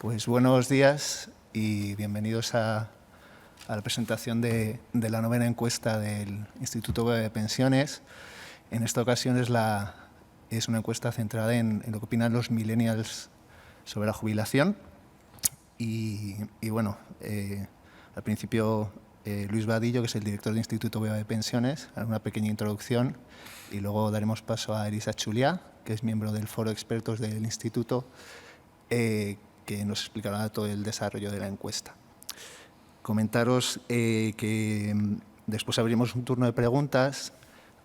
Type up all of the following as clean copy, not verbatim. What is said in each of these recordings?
Pues buenos días y bienvenidos a la presentación de la novena encuesta del Instituto de Pensiones. En esta ocasión es una encuesta centrada en lo que opinan los millennials sobre la jubilación. Y bueno, al principio Luis Vadillo, que es el director del Instituto de Pensiones, hará una pequeña introducción y luego daremos paso a Elisa Chuliá, que es miembro del foro de expertos del Instituto, que nos explicará todo el desarrollo de la encuesta. Comentaros que después abriremos un turno de preguntas.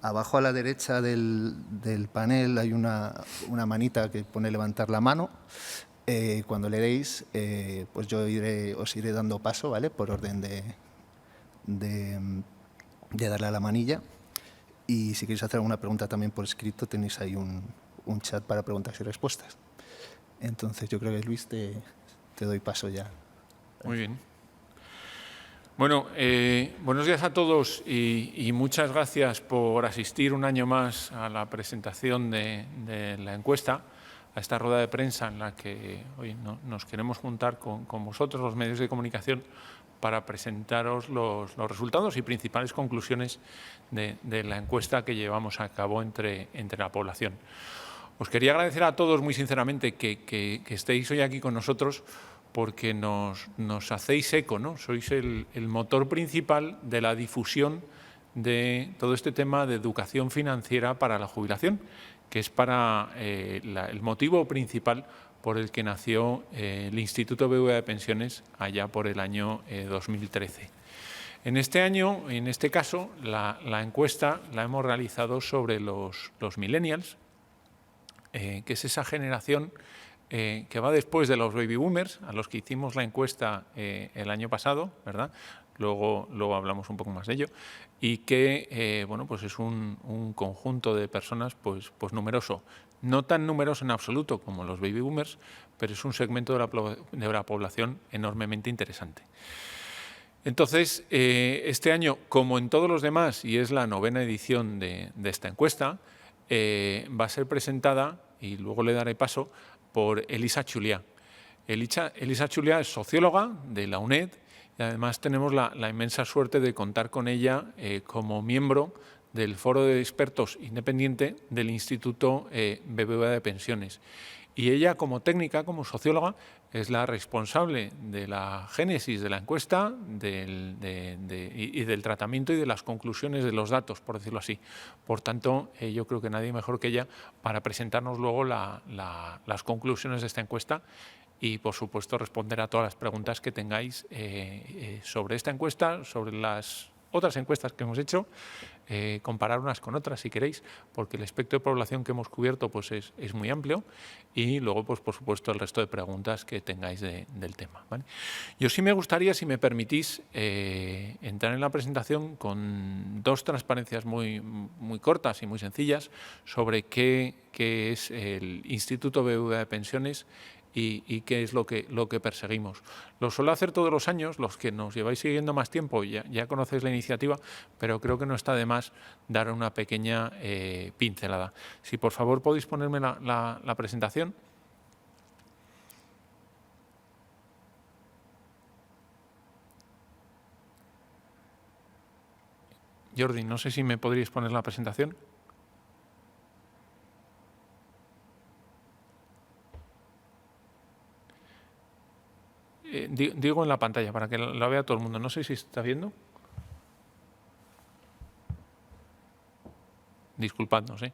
Abajo a la derecha del panel hay una manita que pone levantar la mano. Cuando le deis, pues yo os iré dando paso, ¿vale? Por orden de darle a la manilla. Y si queréis hacer alguna pregunta también por escrito, tenéis ahí un chat para preguntas y respuestas. Entonces, yo creo que, Luis, te doy paso ya. Muy bien. Bueno, buenos días a todos y muchas gracias por asistir un año más a la presentación de la encuesta, a esta rueda de prensa en la que hoy nos queremos juntar con vosotros, los medios de comunicación, para presentaros los resultados y principales conclusiones de la encuesta que llevamos a cabo entre la población. Os quería agradecer a todos muy sinceramente que estéis hoy aquí con nosotros, porque nos hacéis eco, ¿no? Sois el motor principal de la difusión de todo este tema de educación financiera para la jubilación, que es para el motivo principal por el que nació el Instituto BBVA de Pensiones allá por el año 2013. En este año, en este caso, la encuesta la hemos realizado sobre los millennials, que es esa generación que va después de los baby boomers, a los que hicimos la encuesta el año pasado, ¿verdad? Luego hablamos un poco más de ello, y que bueno, pues es un conjunto de personas pues numeroso. No tan numeroso en absoluto como los baby boomers, pero es un segmento de la población enormemente interesante. Entonces, este año, como en todos los demás, y es la novena edición de esta encuesta, va a ser presentada, y luego le daré paso, por Elisa Chuliá. Elisa Chuliá es socióloga de la UNED y además tenemos la inmensa suerte de contar con ella como miembro del Foro de Expertos Independiente del Instituto BBVA de Pensiones. Y ella, como técnica, como socióloga, es la responsable de la génesis de la encuesta y del tratamiento y de las conclusiones de los datos, por decirlo así. Por tanto, yo creo que nadie mejor que ella para presentarnos luego las conclusiones de esta encuesta y, por supuesto, responder a todas las preguntas que tengáis sobre esta encuesta, sobre las otras encuestas que hemos hecho, comparar unas con otras si queréis, porque el espectro de población que hemos cubierto pues es muy amplio, y luego, pues por supuesto, el resto de preguntas que tengáis del tema, ¿vale? Yo sí me gustaría, si me permitís, entrar en la presentación con dos transparencias muy cortas y muy sencillas sobre qué es el Instituto BBVA de Pensiones y qué es lo que perseguimos. Lo suelo hacer todos los años, los que nos lleváis siguiendo más tiempo ya conocéis la iniciativa, pero creo que no está de más dar una pequeña pincelada. Si por favor podéis ponerme la presentación. Jordi, no sé si me podríais poner la presentación. Digo en la pantalla para que la vea todo el mundo. No sé si se está viendo. Disculpadnos, ¿eh?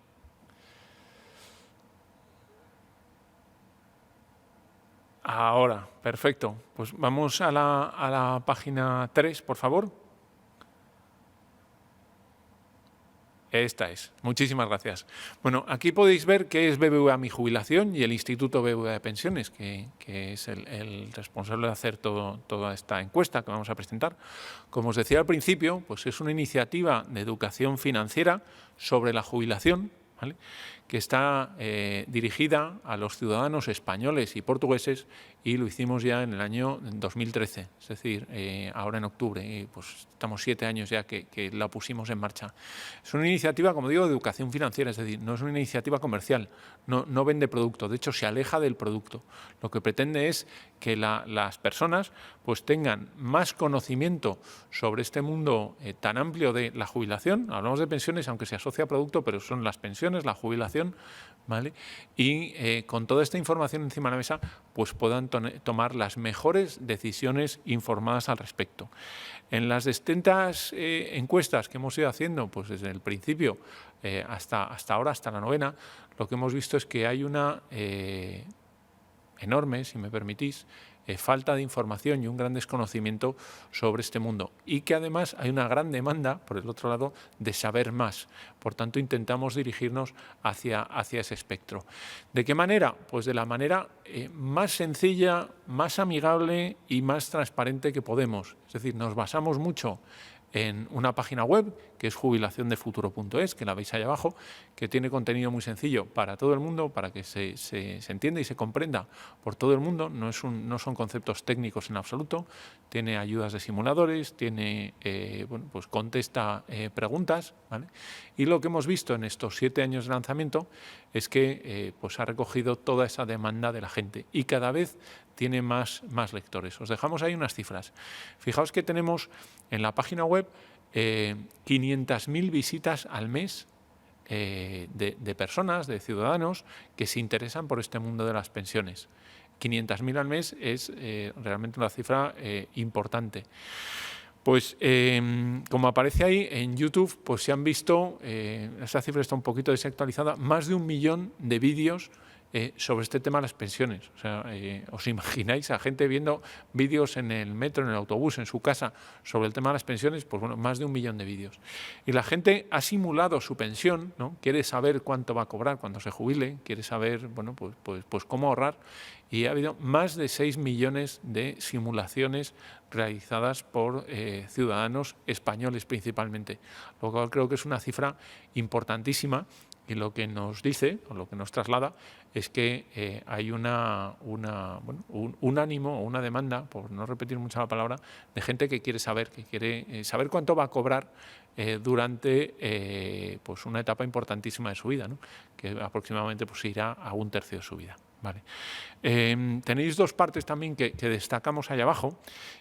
Ahora, perfecto. Pues vamos a la página 3, por favor. Esta es. Muchísimas gracias. Bueno, aquí podéis ver qué es BBVA Mi Jubilación y el Instituto BBVA de Pensiones, que es el responsable de hacer toda esta encuesta que vamos a presentar. Como os decía al principio, pues es una iniciativa de educación financiera sobre la jubilación, ¿vale?, que está dirigida a los ciudadanos españoles y portugueses, y lo hicimos ya en el año 2013, es decir, ahora en octubre, y pues estamos 7 años ya que la pusimos en marcha. Es una iniciativa, como digo, de educación financiera, es decir, no es una iniciativa comercial, no vende producto, de hecho se aleja del producto. Lo que pretende es que las personas pues tengan más conocimiento sobre este mundo tan amplio de la jubilación. Hablamos de pensiones, aunque se asocia a producto, pero son las pensiones, la jubilación, ¿vale? Y con toda esta información encima de la mesa, pues puedan tomar las mejores decisiones informadas al respecto. En las distintas encuestas que hemos ido haciendo, pues desde el principio hasta ahora, hasta la 9ª, lo que hemos visto es que hay una enorme, si me permitís, falta de información y un gran desconocimiento sobre este mundo, y que además hay una gran demanda, por el otro lado, de saber más. Por tanto, intentamos dirigirnos hacia ese espectro. ¿De qué manera? Pues de la manera más sencilla, más amigable y más transparente que podemos. Es decir, nos basamos mucho en una página web que es jubilaciondefuturo.es, que la veis ahí abajo, que tiene contenido muy sencillo para todo el mundo, para que se entienda y se comprenda por todo el mundo. No son conceptos técnicos en absoluto. Tiene ayudas de simuladores, tiene, pues contesta preguntas, ¿vale? Y lo que hemos visto en estos 7 años de lanzamiento es que pues ha recogido toda esa demanda de la gente y cada vez tiene más lectores. Os dejamos ahí unas cifras. Fijaos que tenemos en la página web 500.000 visitas al mes de personas, de ciudadanos que se interesan por este mundo de las pensiones. 500.000 al mes es realmente una cifra importante. Pues como aparece ahí en YouTube, pues se han visto, esa cifra está un poquito desactualizada, más de 1 millón de vídeos sobre este tema de las pensiones. O sea, ¿os imagináis a gente viendo vídeos en el metro, en el autobús, en su casa, sobre el tema de las pensiones? Pues bueno, más de 1 millón de vídeos. Y la gente ha simulado su pensión, ¿no? Quiere saber cuánto va a cobrar cuando se jubile, quiere saber, bueno, pues cómo ahorrar. Y ha habido más de 6 millones de simulaciones realizadas por ciudadanos españoles principalmente, lo cual creo que es una cifra importantísima, y lo que nos dice, o lo que nos traslada, es que hay un ánimo o una demanda, por no repetir mucho la palabra, de gente que quiere saber cuánto va a cobrar durante pues una etapa importantísima de su vida, ¿no? Que aproximadamente pues irá a 1/3 de su vida. Vale. Tenéis 2 partes también que destacamos allá abajo,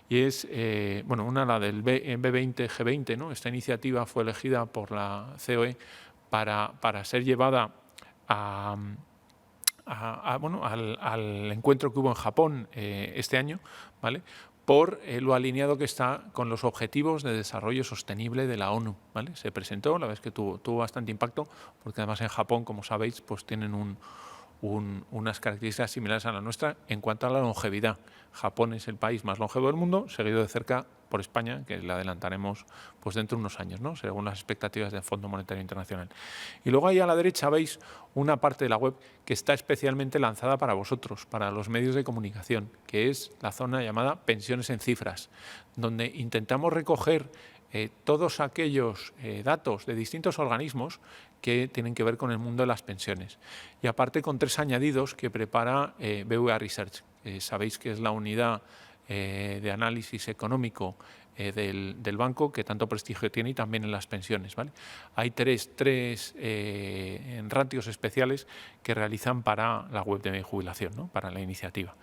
y es, una, la del B20 G20, ¿no? Esta iniciativa fue elegida por la COE para ser llevada al encuentro que hubo en Japón este año, ¿vale? Por lo alineado que está con los Objetivos de Desarrollo Sostenible de la ONU, ¿vale? Se presentó, la verdad es que tuvo bastante impacto, porque además en Japón, como sabéis, pues tienen unas características similares a la nuestra en cuanto a la longevidad. Japón es el país más longevo del mundo, seguido de cerca por España, que le adelantaremos pues dentro de unos años, ¿no? Según las expectativas del Fondo Monetario Internacional. Y luego ahí a la derecha veis una parte de la web que está especialmente lanzada para vosotros, para los medios de comunicación, que es la zona llamada Pensiones en Cifras, donde intentamos recoger todos aquellos datos de distintos organismos que tienen que ver con el mundo de las pensiones. Y aparte con 3 añadidos que prepara BVA Research. Sabéis que es la unidad de análisis económico del banco que tanto prestigio tiene, y también en las pensiones, ¿vale? Hay tres ratios especiales que realizan para la web de mi jubilación, ¿no? Para la iniciativa.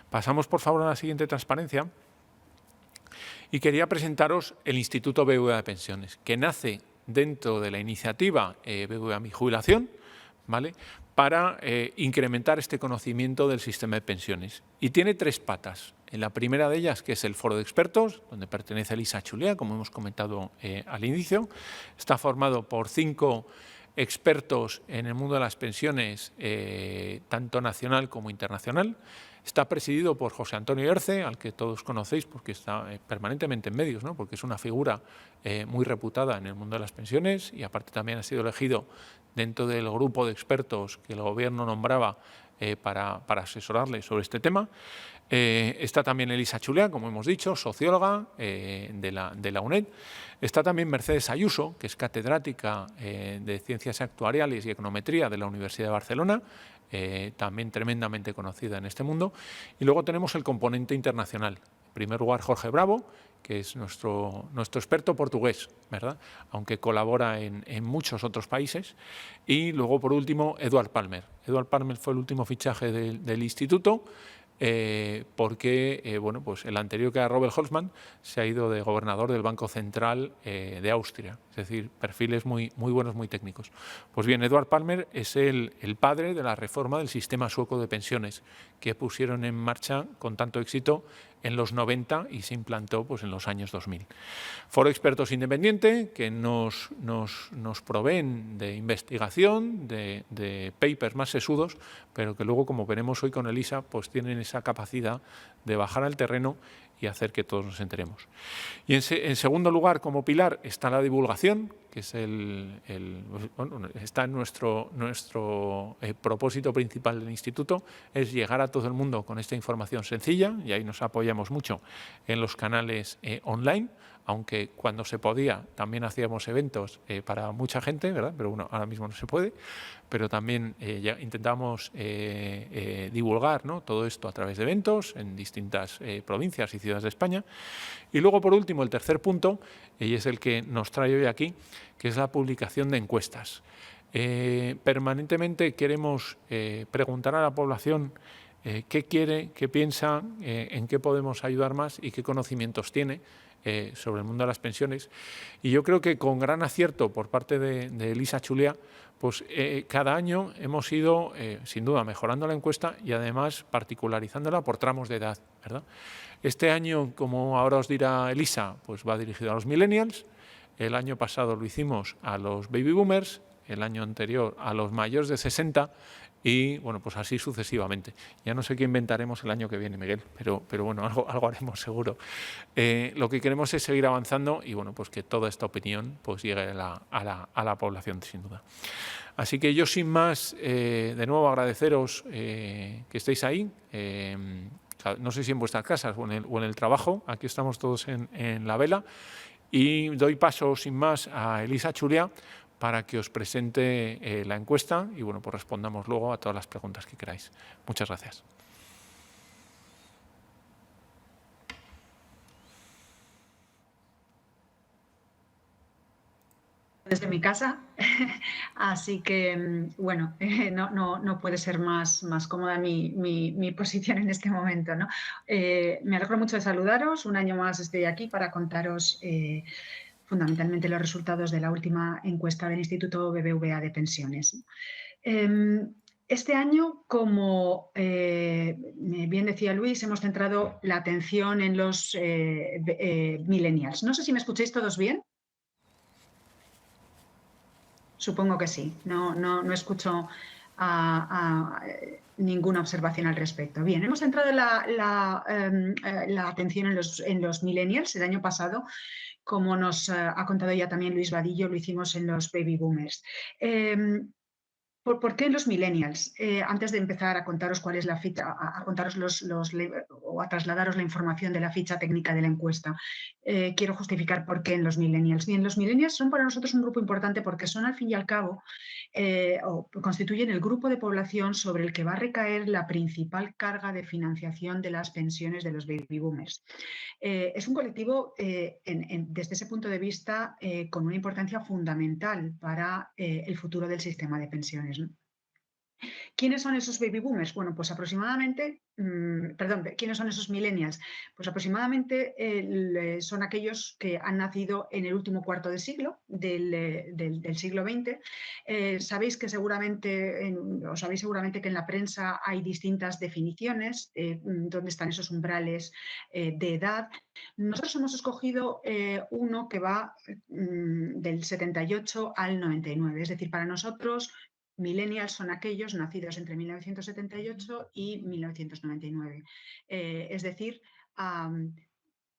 Pasamos, por favor, a la siguiente transparencia. Y quería presentaros el Instituto BVA de Pensiones, que nace dentro de la iniciativa BVA Mi Jubilación, ¿vale? Para incrementar este conocimiento del sistema de pensiones. Y tiene 3 patas. En la primera de ellas, que es el foro de expertos, donde pertenece Elisa Chulea, como hemos comentado al inicio. Está formado por 5 expertos en el mundo de las pensiones, tanto nacional como internacional. Está presidido por José Antonio Herce, al que todos conocéis porque está permanentemente en medios, ¿no? Porque es una figura muy reputada en el mundo de las pensiones, y aparte también ha sido elegido dentro del grupo de expertos que el Gobierno nombraba para asesorarle sobre este tema. Está también Elisa Chulea, como hemos dicho, socióloga de la UNED. Está también Mercedes Ayuso, que es catedrática de Ciencias Actuariales y Econometría de la Universidad de Barcelona, también tremendamente conocida en este mundo. Y luego tenemos el componente internacional. En primer lugar, Jorge Bravo, que es nuestro experto portugués, ¿verdad? Aunque colabora en muchos otros países. Y luego, por último, Eduard Palmer. Eduard Palmer fue el último fichaje del instituto, porque bueno, pues el anterior, que era Robert Holzmann, se ha ido de gobernador del Banco Central de Austria, es decir, perfiles muy buenos, muy técnicos. Pues bien, Eduard Palmer es el padre de la reforma del sistema sueco de pensiones, que pusieron en marcha con tanto éxito en los 90 y se implantó pues en los años 2000. Foro Expertos Independiente, que nos proveen de investigación, de papers más sesudos, pero que luego, como veremos hoy con Elisa, pues tienen esa capacidad de bajar al terreno y hacer que todos nos enteremos. Y en segundo lugar, como pilar, está la divulgación, que es bueno, está en nuestro propósito principal del instituto, es llegar a todo el mundo con esta información sencilla, y ahí nos apoyamos mucho en los canales online, aunque cuando se podía también hacíamos eventos para mucha gente, ¿verdad? Pero bueno, ahora mismo no se puede, pero también ya intentamos divulgar, ¿no?, todo esto a través de eventos en distintas provincias y ciudades de España. Y luego, por último, el tercer punto, y es el que nos trae hoy aquí, que es la publicación de encuestas. Permanentemente queremos preguntar a la población qué quiere, qué piensa, en qué podemos ayudar más y qué conocimientos tiene sobre el mundo de las pensiones. Y yo creo que con gran acierto por parte de Elisa Chulea, pues cada año hemos ido, sin duda, mejorando la encuesta y además particularizándola por tramos de edad, ¿verdad? Este año, como ahora os dirá Elisa, pues va dirigido a los millennials. El año pasado lo hicimos a los baby boomers, el año anterior a los mayores de 60 y, bueno, pues así sucesivamente. Ya no sé qué inventaremos el año que viene, Miguel, pero bueno, algo haremos seguro. Lo que queremos es seguir avanzando y, bueno, pues que toda esta opinión pues llegue a la población, sin duda. Así que yo, sin más, de nuevo agradeceros que estéis ahí. No sé si en vuestras casas o en el trabajo, aquí estamos todos en la vela, y doy paso, sin más, a Elisa Chulea para que os presente la encuesta y, bueno, pues respondamos luego a todas las preguntas que queráis. Muchas gracias. Desde mi casa, así que, bueno, no puede ser más cómoda mi posición en este momento, ¿no? Me alegro mucho de saludaros. Un año más estoy aquí para contaros fundamentalmente los resultados de la última encuesta del Instituto BBVA de Pensiones. Este año, como bien decía Luis, hemos centrado la atención en los millennials. No sé si me escucháis todos bien. Supongo que sí. No escucho ninguna observación al respecto. Bien, hemos centrado la atención en los millennials. El año pasado, como nos ha contado ya también Luis Vadillo, lo hicimos en los baby boomers. ¿Por qué los millennials? Antes de empezar a contaros cuál es la ficha, a contaros o a trasladaros la información de la ficha técnica de la encuesta, quiero justificar por qué en los millennials. Bien, los millennials son para nosotros un grupo importante porque son, al fin y al cabo, o constituyen el grupo de población sobre el que va a recaer la principal carga de financiación de las pensiones de los baby boomers. Es un colectivo, desde ese punto de vista, con una importancia fundamental para el futuro del sistema de pensiones, ¿no? ¿Quiénes son esos baby boomers? Bueno, pues aproximadamente, ¿quiénes son esos millennials? Pues aproximadamente son aquellos que han nacido en el último cuarto de siglo del siglo XX. Sabéis seguramente que en la prensa hay distintas definiciones, dónde están esos umbrales de edad. Nosotros hemos escogido uno que va del 78 al 99, es decir, para nosotros millennials son aquellos nacidos entre 1978 y 1999, es decir,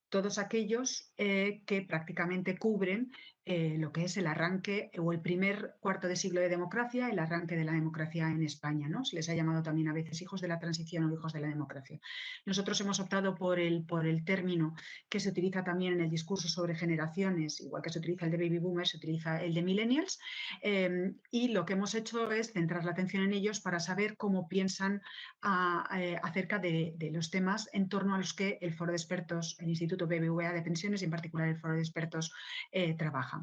todos aquellos que prácticamente cubren lo que es el arranque o el primer cuarto de siglo de democracia, el arranque de la democracia en España, ¿no? Se les ha llamado también a veces hijos de la transición o hijos de la democracia. Nosotros hemos optado por el término que se utiliza también en el discurso sobre generaciones, igual que se utiliza el de baby boomers, se utiliza el de millennials, y lo que hemos hecho es centrar la atención en ellos para saber cómo piensan acerca de los temas en torno a los que el Foro de Expertos, el Instituto BBVA de Pensiones y en particular el Foro de Expertos trabajan.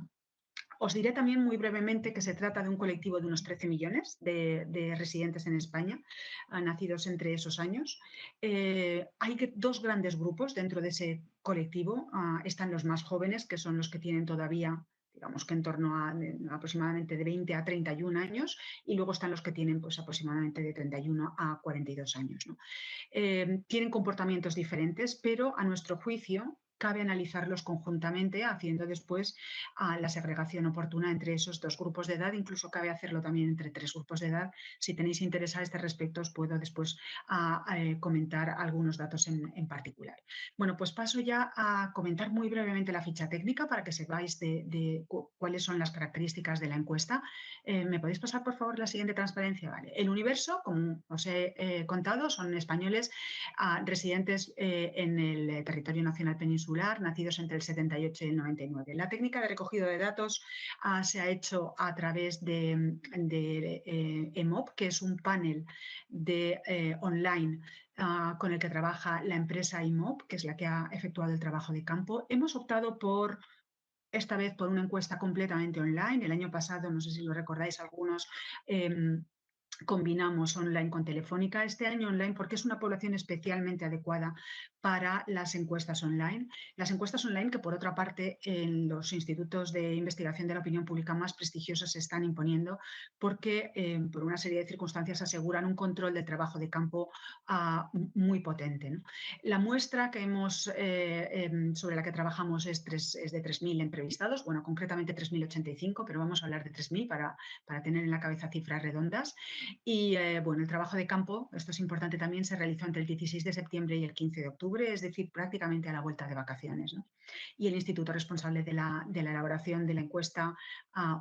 Os diré también muy brevemente que se trata de un colectivo de unos 13 millones de residentes en España, nacidos entre esos años. Hay dos grandes grupos dentro de ese colectivo. Están los más jóvenes, que son los que tienen todavía, digamos que en torno a aproximadamente de 20 a 31 años, y luego están los que tienen pues, aproximadamente de 31 a 42 años, ¿no? Tienen comportamientos diferentes, pero a nuestro juicio cabe analizarlos conjuntamente, haciendo después la segregación oportuna entre esos dos grupos de edad. Incluso cabe hacerlo también entre 3 grupos de edad. Si tenéis interés a este respecto, os puedo después comentar algunos datos en particular. Bueno, pues paso ya a comentar muy brevemente la ficha técnica para que sepáis de cuáles son las características de la encuesta. ¿Me podéis pasar, por favor, la siguiente transparencia? Vale. El universo, como os he contado, son españoles residentes en el territorio nacional peninsular, nacidos entre el 78 y el 99. La técnica de recogido de datos se ha hecho a través de EMOP, que es un panel online con el que trabaja la empresa EMOP, que es la que ha efectuado el trabajo de campo. Hemos optado esta vez por una encuesta completamente online. El año pasado, no sé si lo recordáis algunos, combinamos online con telefónica. Este año online porque es una población especialmente adecuada para las encuestas online. Las encuestas online que, por otra parte, en los institutos de investigación de la opinión pública más prestigiosos se están imponiendo porque, por una serie de circunstancias, aseguran un control del trabajo de campo muy potente, ¿no? La muestra que sobre la que trabajamos es de 3.000 entrevistados, bueno, concretamente 3.085, pero vamos a hablar de 3.000 para tener en la cabeza cifras redondas. Y bueno, el trabajo de campo, esto es importante también, se realizó entre el 16 de septiembre y el 15 de octubre, es decir, prácticamente a la vuelta de vacaciones, ¿no? Y el instituto responsable de la elaboración de la encuesta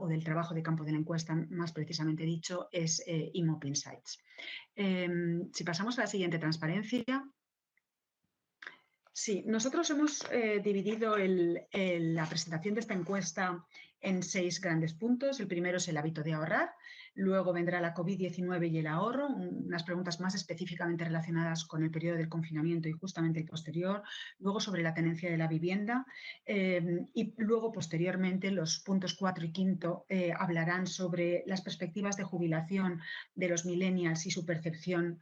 o del trabajo de campo de la encuesta, más precisamente dicho, es EMOP Insights. Si pasamos a la siguiente transparencia. Sí, nosotros hemos dividido la presentación de esta encuesta en 6 grandes puntos. El primero es el hábito de ahorrar, luego vendrá la COVID-19 y el ahorro, unas preguntas más específicamente relacionadas con el periodo del confinamiento y justamente el posterior, luego sobre la tenencia de la vivienda y luego posteriormente los puntos 4 y 5 hablarán sobre las perspectivas de jubilación de los millennials y su percepción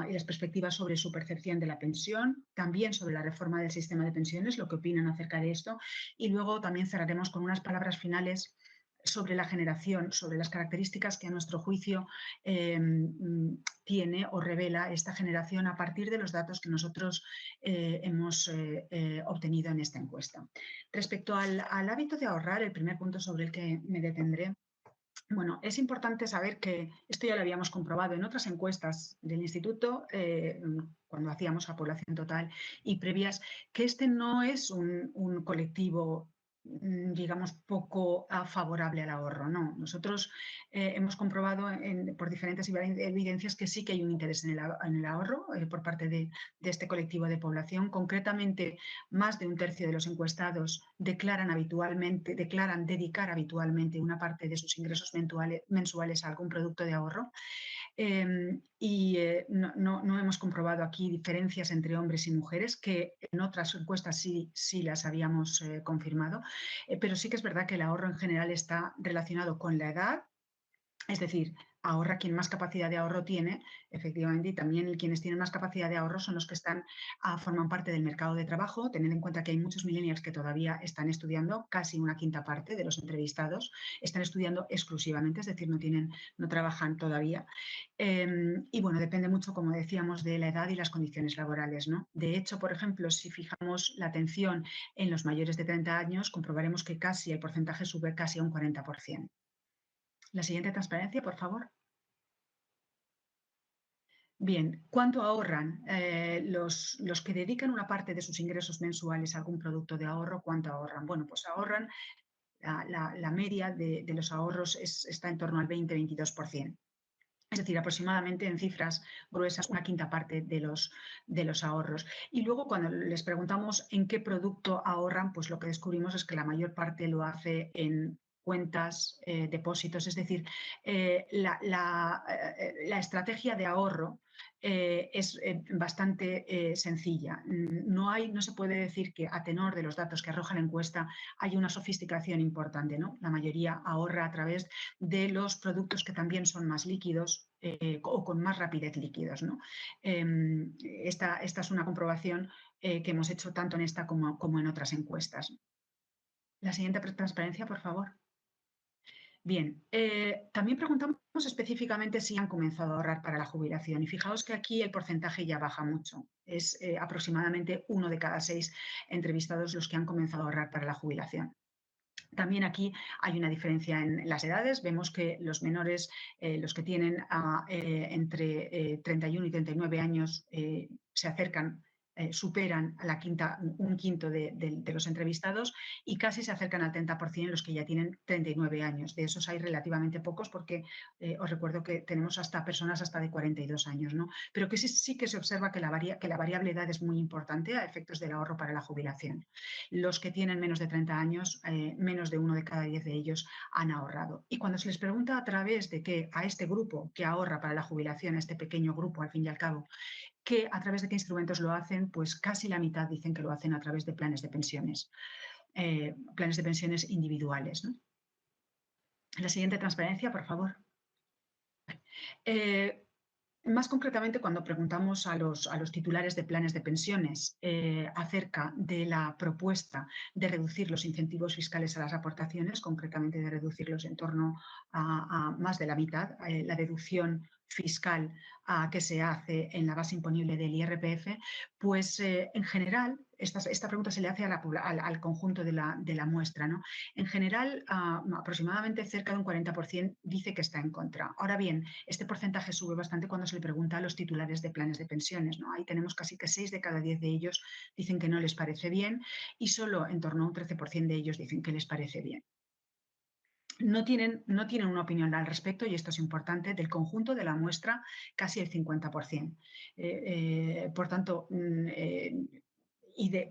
y las perspectivas sobre su percepción de la pensión, también sobre la reforma del sistema de pensiones, lo que opinan acerca de esto, y luego también cerraremos con unas palabras finales sobre la generación, sobre las características que a nuestro juicio tiene o revela esta generación a partir de los datos que nosotros hemos obtenido en esta encuesta. Respecto al hábito de ahorrar, el primer punto sobre el que me detendré, bueno, es importante saber que esto ya lo habíamos comprobado en otras encuestas del instituto, cuando hacíamos a población total y previas, que este no es un colectivo, digamos, poco favorable al ahorro, no. Nosotros hemos comprobado por diferentes evidencias que sí que hay un interés en el ahorro por parte de este colectivo de población. Concretamente, más de un tercio de los encuestados declaran dedicar habitualmente una parte de sus ingresos mensuales a algún producto de ahorro. No hemos comprobado aquí diferencias entre hombres y mujeres, que en otras encuestas sí las habíamos confirmado, pero sí que es verdad que el ahorro en general está relacionado con la edad. Es decir, ahorra quien más capacidad de ahorro tiene, efectivamente, y también quienes tienen más capacidad de ahorro son los que forman parte del mercado de trabajo. Tened en cuenta que hay muchos millennials que todavía están estudiando, casi una quinta parte de los entrevistados están estudiando exclusivamente, es decir, no trabajan todavía. Y bueno, depende mucho, como decíamos, de la edad y las condiciones laborales, ¿no? De hecho, por ejemplo, si fijamos la atención en los mayores de 30 años, comprobaremos que el porcentaje sube casi a un 40%. La siguiente transparencia, por favor. Bien, ¿cuánto ahorran los que dedican una parte de sus ingresos mensuales a algún producto de ahorro? ¿Cuánto ahorran? Bueno, pues ahorran la media de los ahorros está en torno al 20-22%. Es decir, aproximadamente en cifras gruesas, una quinta parte de los ahorros. Y luego, cuando les preguntamos en qué producto ahorran, pues lo que descubrimos es que la mayor parte lo hace en cuentas, depósitos, es decir, la estrategia de ahorro es bastante sencilla. No se puede decir que, a tenor de los datos que arroja la encuesta, hay una sofisticación importante, ¿no? La mayoría ahorra a través de los productos que también son más líquidos o con más rapidez líquidos, ¿no? Esta es una comprobación que hemos hecho tanto en esta como en otras encuestas. La siguiente transparencia, por favor. Bien, también preguntamos específicamente si han comenzado a ahorrar para la jubilación y fijaos que aquí el porcentaje ya baja mucho. Es aproximadamente 1 de cada 6 entrevistados los que han comenzado a ahorrar para la jubilación. También aquí hay una diferencia en las edades. Vemos que los menores, los que tienen entre 31 y 39 años, se acercan, superan a un quinto de los entrevistados y casi se acercan al 30% los que ya tienen 39 años. De esos hay relativamente pocos porque os recuerdo que tenemos personas hasta de 42 años, ¿no? Pero que sí que se observa que la variable edad es muy importante a efectos del ahorro para la jubilación. Los que tienen menos de 30 años, menos de 1 de cada 10 de ellos han ahorrado. Y cuando se les pregunta a través de qué a este grupo que ahorra para la jubilación, a este pequeño grupo al fin y al cabo, que a través de qué instrumentos lo hacen, pues casi la mitad dicen que lo hacen a través de planes de pensiones individuales, ¿no? La siguiente transparencia, por favor. Más concretamente, cuando preguntamos a los titulares de planes de pensiones acerca de la propuesta de reducir los incentivos fiscales a las aportaciones, concretamente de reducirlos en torno a más de la mitad, la deducción fiscal que se hace en la base imponible del IRPF, pues en general, esta pregunta se le hace al conjunto de la muestra, ¿no? En general, aproximadamente cerca de un 40% dice que está en contra. Ahora bien, este porcentaje sube bastante cuando se le pregunta a los titulares de planes de pensiones, ¿no? Ahí tenemos casi que 6 de cada 10 de ellos dicen que no les parece bien y solo en torno a un 13% de ellos dicen que les parece bien. No tienen una opinión al respecto, y esto es importante, del conjunto de la muestra, casi el 50%. Por tanto, y de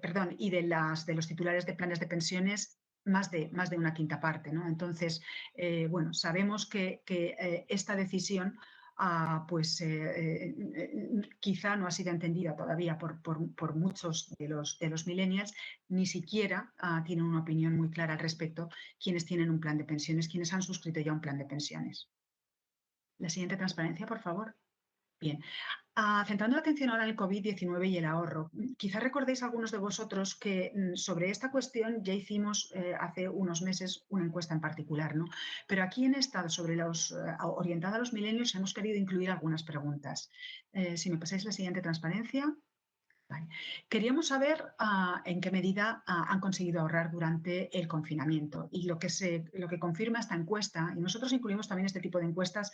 los titulares de planes de pensiones, más de una quinta parte, ¿no? Entonces, bueno, sabemos que esta decisión quizá no ha sido entendida todavía por muchos de los millennials, ni siquiera tienen una opinión muy clara al respecto quienes tienen un plan de pensiones, quienes han suscrito ya un plan de pensiones. La siguiente transparencia, por favor. Bien, centrando la atención ahora en el COVID-19 y el ahorro, quizá recordéis algunos de vosotros que sobre esta cuestión ya hicimos hace unos meses una encuesta en particular, ¿no? Pero aquí en esta, orientada a los millennials, hemos querido incluir algunas preguntas. Si me pasáis la siguiente transparencia. Vale. Queríamos saber en qué medida han conseguido ahorrar durante el confinamiento, y lo que confirma esta encuesta, y nosotros incluimos también este tipo de encuestas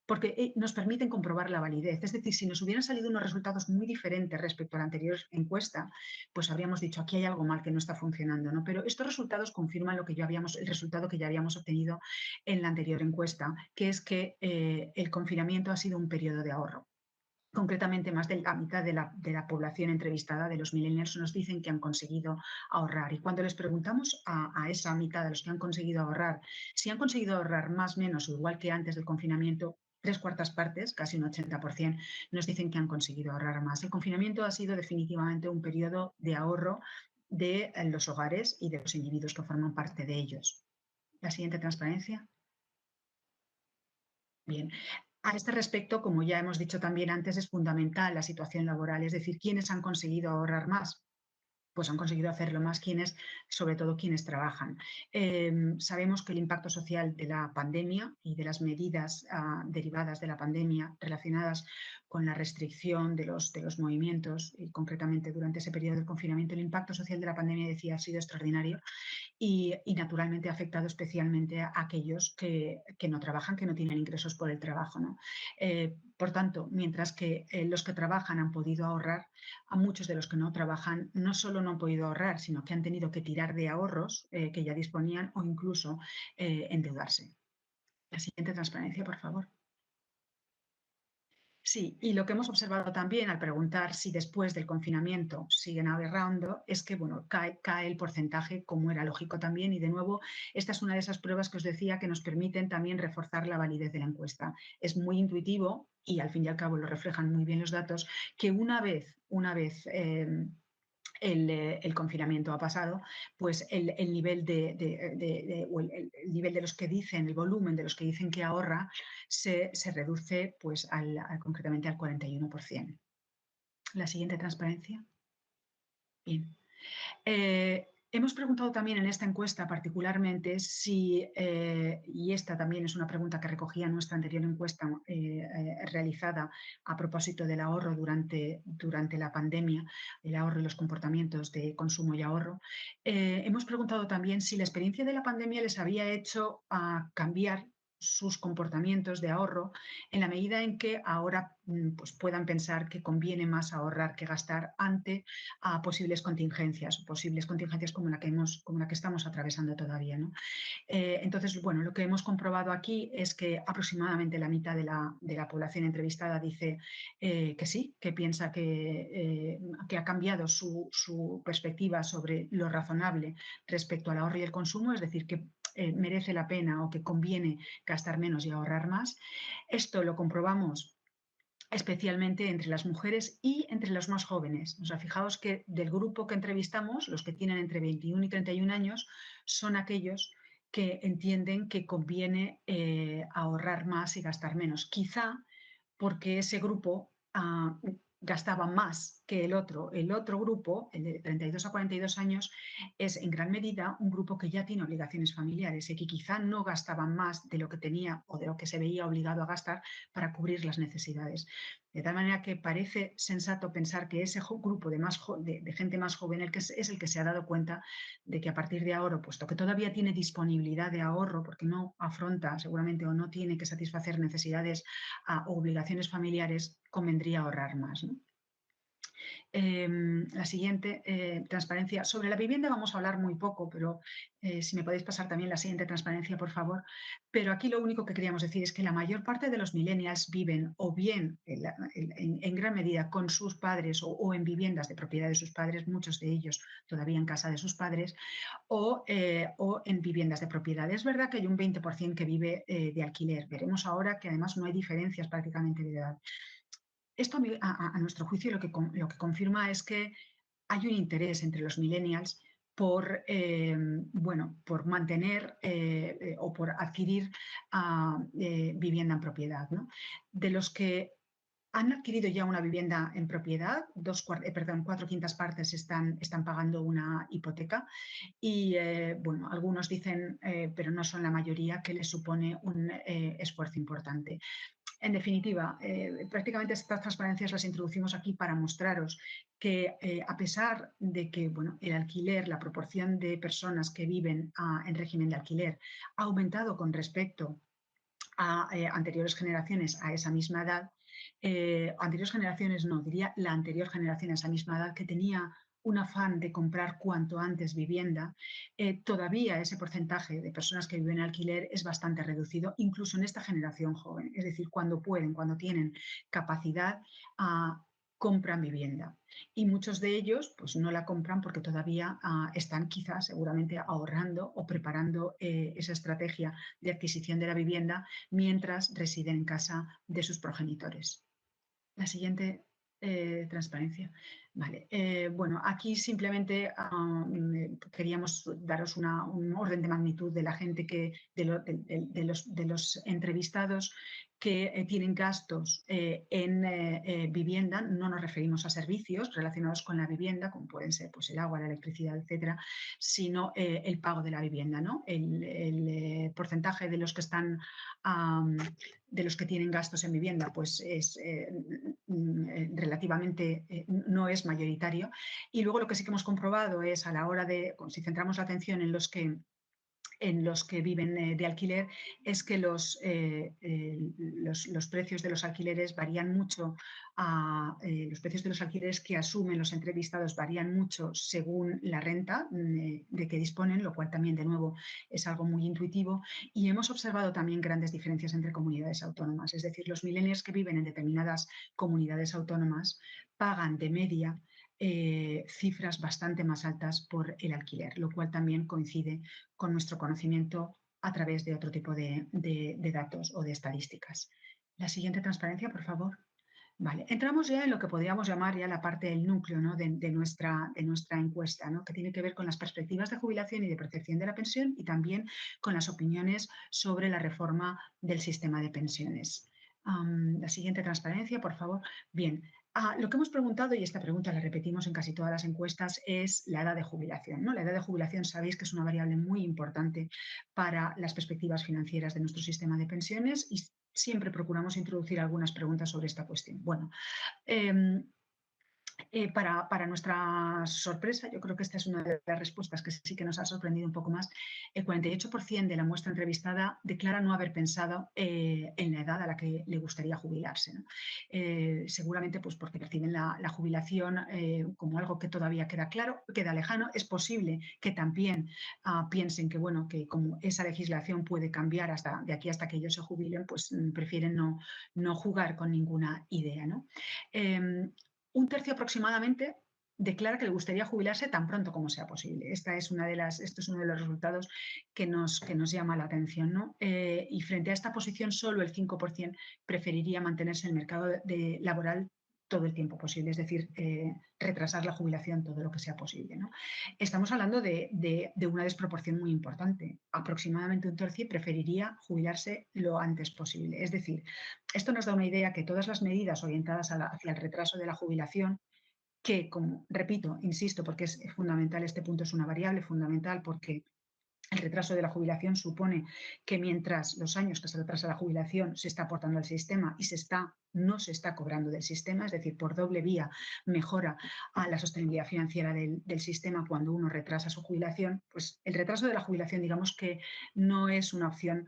porque nos permiten comprobar la validez. Es decir, si nos hubieran salido unos resultados muy diferentes respecto a la anterior encuesta, pues habríamos dicho, aquí hay algo mal que no está funcionando, ¿no? Pero estos resultados confirman el resultado que ya habíamos obtenido en la anterior encuesta, que es que el confinamiento ha sido un periodo de ahorro. Concretamente, más de la mitad de la población entrevistada, de los millennials, nos dicen que han conseguido ahorrar. Y cuando les preguntamos a esa mitad de los que han conseguido ahorrar, si han conseguido ahorrar más, menos o igual que antes del confinamiento, 3/4 partes, casi un 80%, nos dicen que han conseguido ahorrar más. El confinamiento ha sido definitivamente un periodo de ahorro de los hogares y de los individuos que forman parte de ellos. La siguiente transparencia. Bien. A este respecto, como ya hemos dicho también antes, es fundamental la situación laboral, es decir, ¿quiénes han conseguido ahorrar más? Pues han conseguido hacerlo más sobre todo quienes trabajan. Sabemos que el impacto social de la pandemia y de las medidas derivadas de la pandemia relacionadas con la restricción de los movimientos, y concretamente durante ese periodo del confinamiento, el impacto social de la pandemia, decía, ha sido extraordinario y naturalmente ha afectado especialmente a aquellos que no trabajan, que no tienen ingresos por el trabajo, ¿no? Por tanto, mientras que los que trabajan han podido ahorrar, a muchos de los que no trabajan no solo no han podido ahorrar, sino que han tenido que tirar de ahorros que ya disponían o incluso endeudarse. La siguiente transparencia, por favor. Sí, y lo que hemos observado también al preguntar si después del confinamiento siguen ahorrando es que bueno, cae el porcentaje, como era lógico también, y de nuevo esta es una de esas pruebas que os decía que nos permiten también reforzar la validez de la encuesta. Es muy intuitivo y al fin y al cabo lo reflejan muy bien los datos, que una vez el confinamiento ha pasado, pues el nivel el nivel de los que dicen, el volumen de los que dicen que ahorra, se reduce pues concretamente al 41%. La siguiente transparencia. Bien. Hemos preguntado también en esta encuesta particularmente si, y esta también es una pregunta que recogía nuestra anterior encuesta realizada a propósito del ahorro durante la pandemia, el ahorro y los comportamientos de consumo y ahorro. Hemos preguntado también si la experiencia de la pandemia les había hecho cambiar sus comportamientos de ahorro en la medida en que ahora pues puedan pensar que conviene más ahorrar que gastar ante a posibles contingencias como la que estamos atravesando todavía, ¿no? Entonces, bueno, lo que hemos comprobado aquí es que aproximadamente la mitad de la población entrevistada dice que sí, que piensa que ha cambiado su perspectiva sobre lo razonable respecto al ahorro y el consumo, es decir, que merece la pena o que conviene gastar menos y ahorrar más. Esto lo comprobamos especialmente entre las mujeres y entre los más jóvenes. O sea, fijaos que del grupo que entrevistamos, los que tienen entre 21 y 31 años, son aquellos que entienden que conviene ahorrar más y gastar menos. Quizá porque ese grupo gastaba más que el otro. El otro grupo, el de 32 a 42 años, es en gran medida un grupo que ya tiene obligaciones familiares y que quizá no gastaban más de lo que tenía o de lo que se veía obligado a gastar para cubrir las necesidades. De tal manera que parece sensato pensar que ese grupo de gente más joven es el que se ha dado cuenta de que a partir de ahora, puesto que todavía tiene disponibilidad de ahorro, porque no afronta seguramente o no tiene que satisfacer necesidades o obligaciones familiares, convendría ahorrar más, ¿no? La siguiente, transparencia. Sobre la vivienda vamos a hablar muy poco, pero si me podéis pasar también la siguiente transparencia, por favor. Pero aquí lo único que queríamos decir es que la mayor parte de los millennials viven o bien en gran medida con sus padres o en viviendas de propiedad de sus padres, muchos de ellos todavía en casa de sus padres, o en viviendas de propiedad. Es verdad que hay un 20% que vive de alquiler. Veremos ahora que además no hay diferencias prácticamente de edad. Esto a nuestro juicio lo que confirma es que hay un interés entre los millennials por, por mantener o por adquirir vivienda en propiedad, ¿no? De los que han adquirido ya una vivienda en propiedad, 4/5 partes están pagando una hipoteca y, algunos dicen, pero no son la mayoría, que les supone un esfuerzo importante. En definitiva, prácticamente estas transparencias las introducimos aquí para mostraros que a pesar de que el alquiler, la proporción de personas que viven en régimen de alquiler ha aumentado con respecto a anteriores generaciones a esa misma edad, anteriores generaciones no, diría la anterior generación a esa misma edad que tenía un afán de comprar cuanto antes vivienda, todavía ese porcentaje de personas que viven en alquiler es bastante reducido, incluso en esta generación joven. Es decir, cuando pueden, cuando tienen capacidad, compran vivienda. Y muchos de ellos pues, no la compran porque todavía están quizás seguramente ahorrando o preparando esa estrategia de adquisición de la vivienda mientras residen en casa de sus progenitores. La siguiente transparencia. Vale. Aquí simplemente queríamos daros un orden de magnitud de la gente de los entrevistados que tienen gastos en vivienda. No nos referimos a servicios relacionados con la vivienda, como pueden ser pues, el agua, la electricidad, etcétera, sino el pago de la vivienda, ¿no? El porcentaje de los que están de los que tienen gastos en vivienda pues es relativamente no es mayoritario, y luego lo que sí que hemos comprobado es a la hora de, si centramos la atención en los que en los que viven de alquiler es que los precios de los alquileres varían mucho, los precios de los alquileres que asumen los entrevistados varían mucho según la renta de que disponen, lo cual también, de nuevo, es algo muy intuitivo. Y hemos observado también grandes diferencias entre comunidades autónomas, es decir, los millennials que viven en determinadas comunidades autónomas pagan de media cifras bastante más altas por el alquiler, lo cual también coincide con nuestro conocimiento a través de otro tipo de datos o de estadísticas. La siguiente transparencia, por favor. Vale, entramos ya en lo que podríamos llamar ya la parte del núcleo, ¿no?, de nuestra encuesta, ¿no?, que tiene que ver con las perspectivas de jubilación y de percepción de la pensión y también con las opiniones sobre la reforma del sistema de pensiones. La siguiente transparencia, por favor. Bien, lo que hemos preguntado, y esta pregunta la repetimos en casi todas las encuestas, es la edad de jubilación, ¿no? La edad de jubilación, sabéis que es una variable muy importante para las perspectivas financieras de nuestro sistema de pensiones y siempre procuramos introducir algunas preguntas sobre esta cuestión. Bueno, para nuestra sorpresa, yo creo que esta es una de las respuestas que sí que nos ha sorprendido un poco más. El 48% de la muestra entrevistada declara no haber pensado en la edad a la que le gustaría jubilarse, ¿no? Seguramente pues porque perciben la jubilación como algo que todavía queda claro, queda lejano. Es posible que también piensen que, bueno, que como esa legislación puede cambiar de aquí hasta que ellos se jubilen, pues prefieren no jugar con ninguna idea, ¿no? Un tercio aproximadamente declara que le gustaría jubilarse tan pronto como sea posible. Esto es uno de los resultados que nos llama la atención, ¿no? Y frente a esta posición, solo el 5% preferiría mantenerse en el mercado laboral todo el tiempo posible, es decir, retrasar la jubilación todo lo que sea posible, ¿no? Estamos hablando de una desproporción muy importante. Aproximadamente un tercio preferiría jubilarse lo antes posible. Es decir, esto nos da una idea que todas las medidas orientadas hacia el retraso de la jubilación, que, como repito, insisto, porque es fundamental, este punto es una variable fundamental, porque el retraso de la jubilación supone que mientras los años que se retrasa la jubilación se está aportando al sistema y no se está cobrando del sistema, es decir, por doble vía mejora a la sostenibilidad financiera del sistema cuando uno retrasa su jubilación, pues el retraso de la jubilación, digamos que no es una opción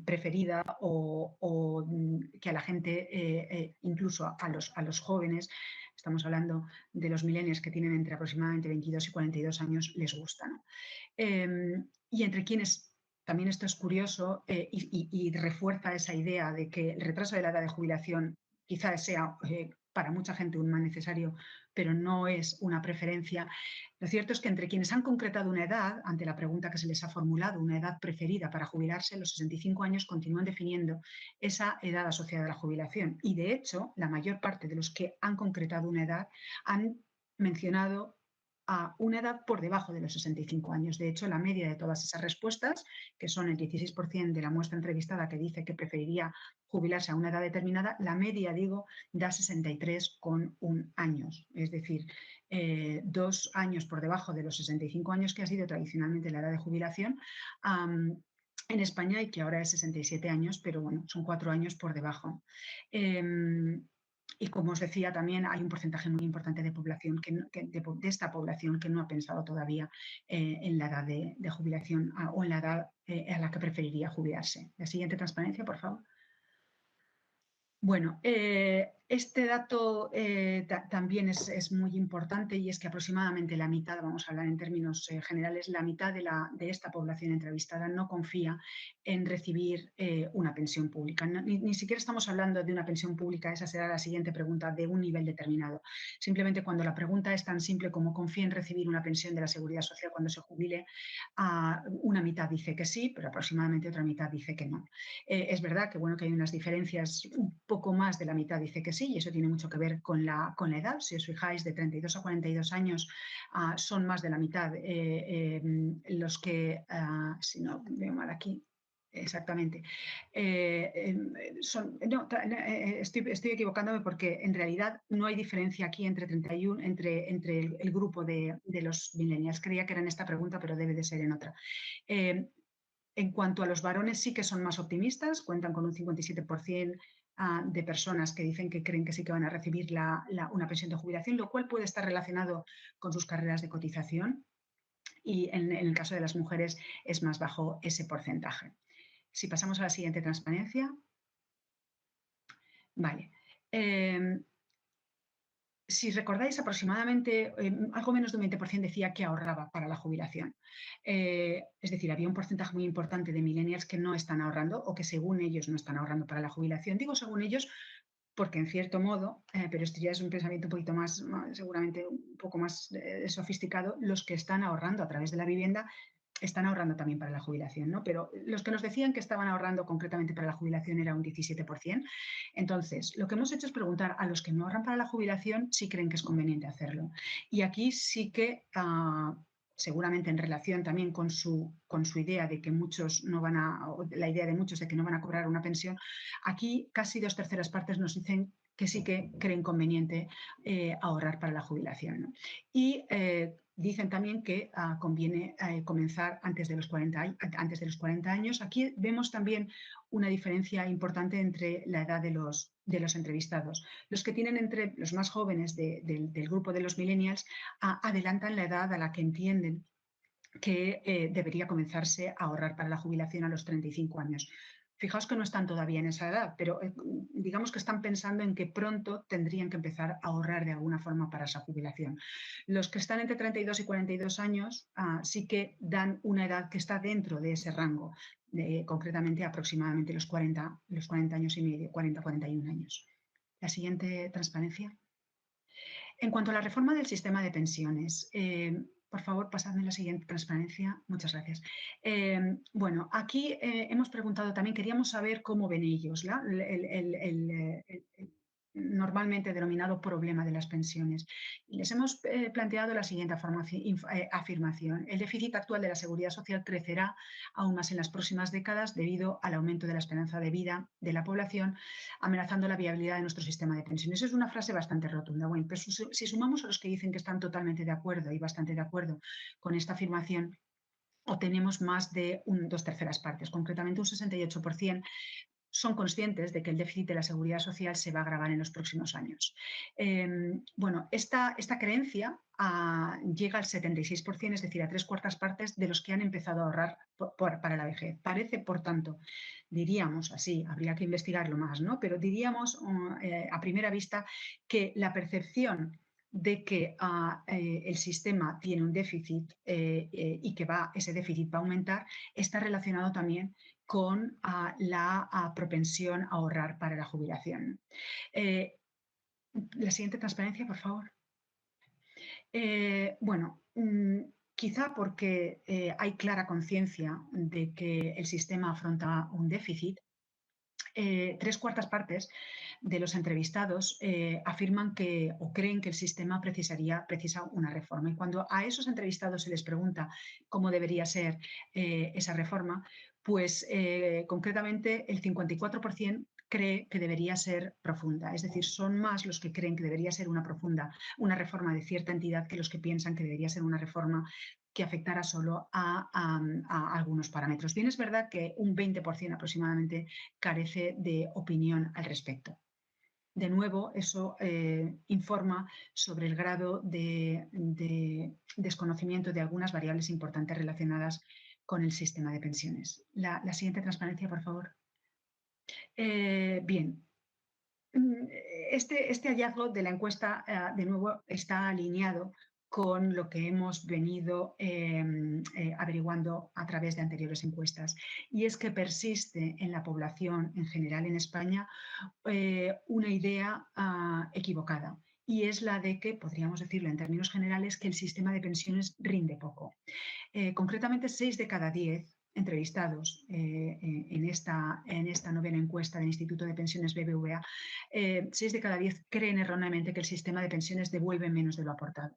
preferida o que a la gente, incluso a los jóvenes, estamos hablando de los millennials que tienen entre aproximadamente 22 y 42 años, les gusta, ¿no? Y entre quienes, también esto es curioso y refuerza esa idea de que el retraso de la edad de jubilación quizás sea para mucha gente un mal necesario, pero no es una preferencia. Lo cierto es que entre quienes han concretado una edad, ante la pregunta que se les ha formulado, una edad preferida para jubilarse, los 65 años continúan definiendo esa edad asociada a la jubilación. Y de hecho, la mayor parte de los que han concretado una edad han mencionado a una edad por debajo de los 65 años. De hecho, la media de todas esas respuestas, que son el 16% de la muestra entrevistada que dice que preferiría jubilarse a una edad determinada, la media, digo, da 63,1 años. Es decir, 2 años por debajo de los 65 años, que ha sido tradicionalmente la edad de jubilación en España, y que ahora es 67 años, pero bueno, son 4 años por debajo. Y como os decía, también hay un porcentaje muy importante de población de esta población que no ha pensado todavía en la edad de jubilación o en la edad a la que preferiría jubilarse. La siguiente transparencia, por favor. Bueno, este dato también es muy importante, y es que aproximadamente la mitad, vamos a hablar en términos generales, la mitad de esta población entrevistada no confía en recibir una pensión pública. Ni siquiera estamos hablando de una pensión pública, esa será la siguiente pregunta, de un nivel determinado. Simplemente cuando la pregunta es tan simple como confía en recibir una pensión de la Seguridad Social cuando se jubile, una mitad dice que sí, pero aproximadamente otra mitad dice que no. Es verdad que, bueno, que hay unas diferencias, un poco más de la mitad dice que sí, y eso tiene mucho que ver con la edad. Si os fijáis, de 32 a 42 años son más de la mitad los que, si no veo mal aquí, exactamente. Estoy equivocándome, porque en realidad no hay diferencia aquí entre 31, entre el grupo de los millennials. Creía que era en esta pregunta, pero debe de ser en otra. En cuanto a los varones, sí que son más optimistas, cuentan con un 57% de personas que dicen que creen que sí que van a recibir una pensión de jubilación, lo cual puede estar relacionado con sus carreras de cotización. y en el caso de las mujeres es más bajo ese porcentaje. Si pasamos a la siguiente transparencia. Vale. Si recordáis, aproximadamente algo menos de un 20% decía que ahorraba para la jubilación. Es decir, había un porcentaje muy importante de millennials que no están ahorrando o que según ellos no están ahorrando para la jubilación. Digo según ellos porque en cierto modo, pero esto ya es un pensamiento un poquito más, seguramente un poco más sofisticado, los que están ahorrando a través de la vivienda están ahorrando también para la jubilación, ¿no? Pero los que nos decían que estaban ahorrando concretamente para la jubilación era un 17%. Entonces, lo que hemos hecho es preguntar a los que no ahorran para la jubilación si creen que es conveniente hacerlo. Y aquí sí que, seguramente en relación también con su idea de que muchos no van a, o la idea de muchos de que no van a cobrar una pensión, aquí casi 2/3 partes nos dicen que sí que creen conveniente ahorrar para la jubilación, ¿no? Y dicen también que conviene comenzar antes de los 40 años. Aquí vemos también una diferencia importante entre la edad de los entrevistados. Los que tienen entre los más jóvenes del grupo de los millennials adelantan la edad a la que entienden que debería comenzarse a ahorrar para la jubilación a los 35 años. Fijaos que no están todavía en esa edad, pero digamos que están pensando en que pronto tendrían que empezar a ahorrar de alguna forma para esa jubilación. Los que están entre 32 y 42 años sí que dan una edad que está dentro de ese rango, concretamente aproximadamente los 40 años y medio, 40-41 años. La siguiente transparencia. En cuanto a la reforma del sistema de pensiones, por favor, pasadme la siguiente transparencia. Muchas gracias. Bueno, aquí hemos preguntado también, queríamos saber cómo ven ellos el normalmente denominado problema de las pensiones. Y les hemos planteado la siguiente afirmación. El déficit actual de la seguridad social crecerá aún más en las próximas décadas debido al aumento de la esperanza de vida de la población, amenazando la viabilidad de nuestro sistema de pensiones. Es una frase bastante rotunda. Bueno, pero si sumamos a los que dicen que están totalmente de acuerdo y bastante de acuerdo con esta afirmación, obtenemos más de 2/3 partes, concretamente un 68%. Son conscientes de que el déficit de la seguridad social se va a agravar en los próximos años. Bueno, esta creencia llega al 76%, es decir, a 3/4 partes de los que han empezado a ahorrar para la vejez. Parece, por tanto, diríamos así, habría que investigarlo más, ¿no? Pero diríamos a primera vista que la percepción de que el sistema tiene un déficit y que ese déficit va a aumentar, está relacionado también con la propensión a ahorrar para la jubilación. La siguiente transparencia, por favor. Bueno, quizá porque hay clara conciencia de que el sistema afronta un déficit, 3/4 partes de los entrevistados afirman que o creen que el sistema precisa una reforma. Y cuando a esos entrevistados se les pregunta cómo debería ser esa reforma, pues concretamente el 54% cree que debería ser profunda. Es decir, son más los que creen que debería ser una reforma de cierta entidad que los que piensan que debería ser una reforma que afectara solo a algunos parámetros. Bien, es verdad que un 20% aproximadamente carece de opinión al respecto. De nuevo, eso informa sobre el grado de desconocimiento de algunas variables importantes relacionadas con el sistema de pensiones. La siguiente transparencia, por favor. Bien. Este hallazgo de la encuesta, de nuevo, está alineado con lo que hemos venido averiguando a través de anteriores encuestas. Y es que persiste en la población en general en España una idea equivocada. Y es la de que, podríamos decirlo en términos generales, que el sistema de pensiones rinde poco. Concretamente, 6 de cada 10 entrevistados en esta novena encuesta del Instituto de Pensiones BBVA, 6 de cada 10 creen erróneamente que el sistema de pensiones devuelve menos de lo aportado.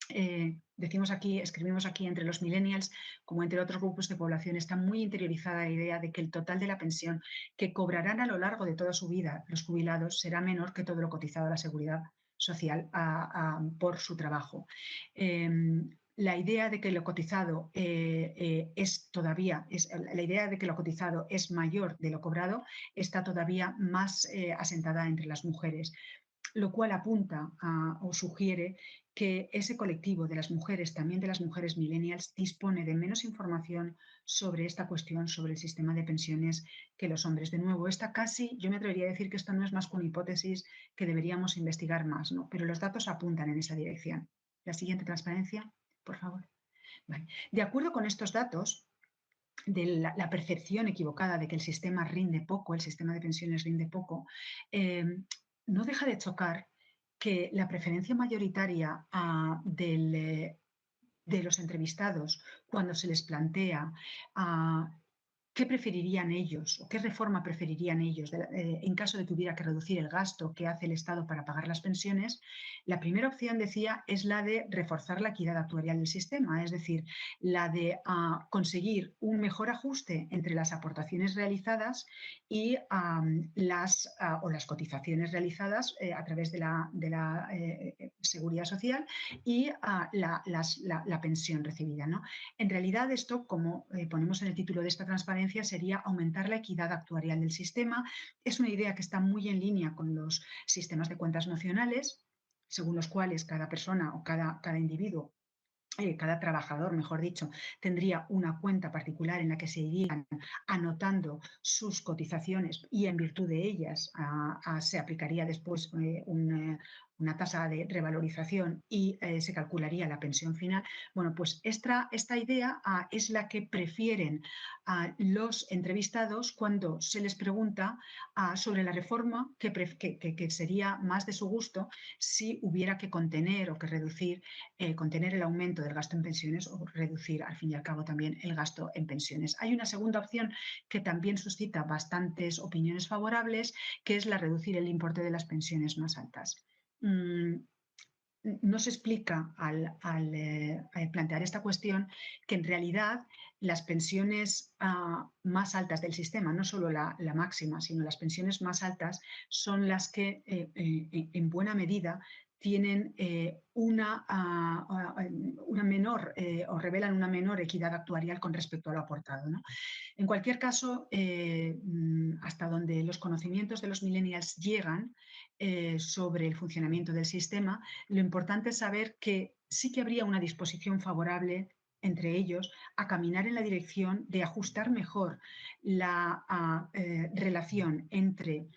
Escribimos aquí entre los millennials, como entre otros grupos de población, está muy interiorizada la idea de que el total de la pensión que cobrarán a lo largo de toda su vida los jubilados será menor que todo lo cotizado a la seguridad social por su trabajo. La idea de que lo cotizado la idea de que lo cotizado es mayor de lo cobrado está todavía más asentada entre las mujeres, lo cual apunta o sugiere que ese colectivo de las mujeres, también de las mujeres millennials, dispone de menos información sobre esta cuestión, sobre el sistema de pensiones, que los hombres. De nuevo, yo me atrevería a decir que esto no es más que una hipótesis que deberíamos investigar más, ¿no? Pero los datos apuntan en esa dirección. La siguiente transparencia, por favor. Vale. De acuerdo con estos datos, de la percepción equivocada de que el sistema rinde poco, el sistema de pensiones rinde poco, no deja de chocar que la preferencia mayoritaria de los entrevistados cuando se les plantea qué preferirían ellos o qué reforma preferirían ellos en caso de que hubiera que reducir el gasto que hace el Estado para pagar las pensiones, la primera opción, decía, es la de reforzar la equidad actuarial del sistema, es decir, la de conseguir un mejor ajuste entre las aportaciones realizadas y las cotizaciones realizadas a través de la seguridad social y la pensión recibida, ¿no? En realidad esto, como ponemos en el título de esta transparencia, sería aumentar la equidad actuarial del sistema. Es una idea que está muy en línea con los sistemas de cuentas nacionales, según los cuales cada persona o cada individuo, cada trabajador, mejor dicho, tendría una cuenta particular en la que se irían anotando sus cotizaciones y en virtud de ellas se aplicaría después una tasa de revalorización y se calcularía la pensión final. Bueno, pues esta idea es la que prefieren los entrevistados cuando se les pregunta sobre la reforma que sería más de su gusto si hubiera que contener o que reducir, contener el aumento del gasto en pensiones o reducir, al fin y al cabo, también el gasto en pensiones. Hay una segunda opción que también suscita bastantes opiniones favorables, que es la reducir el importe de las pensiones más altas. No se explica al plantear esta cuestión que en realidad las pensiones más altas del sistema, no solo la máxima, sino las pensiones más altas, son las que en buena medida tienen una menor o revelan una menor equidad actuarial con respecto a lo aportado, ¿no? En cualquier caso, hasta donde los conocimientos de los millennials llegan sobre el funcionamiento del sistema, lo importante es saber que sí que habría una disposición favorable entre ellos a caminar en la dirección de ajustar mejor la relación entre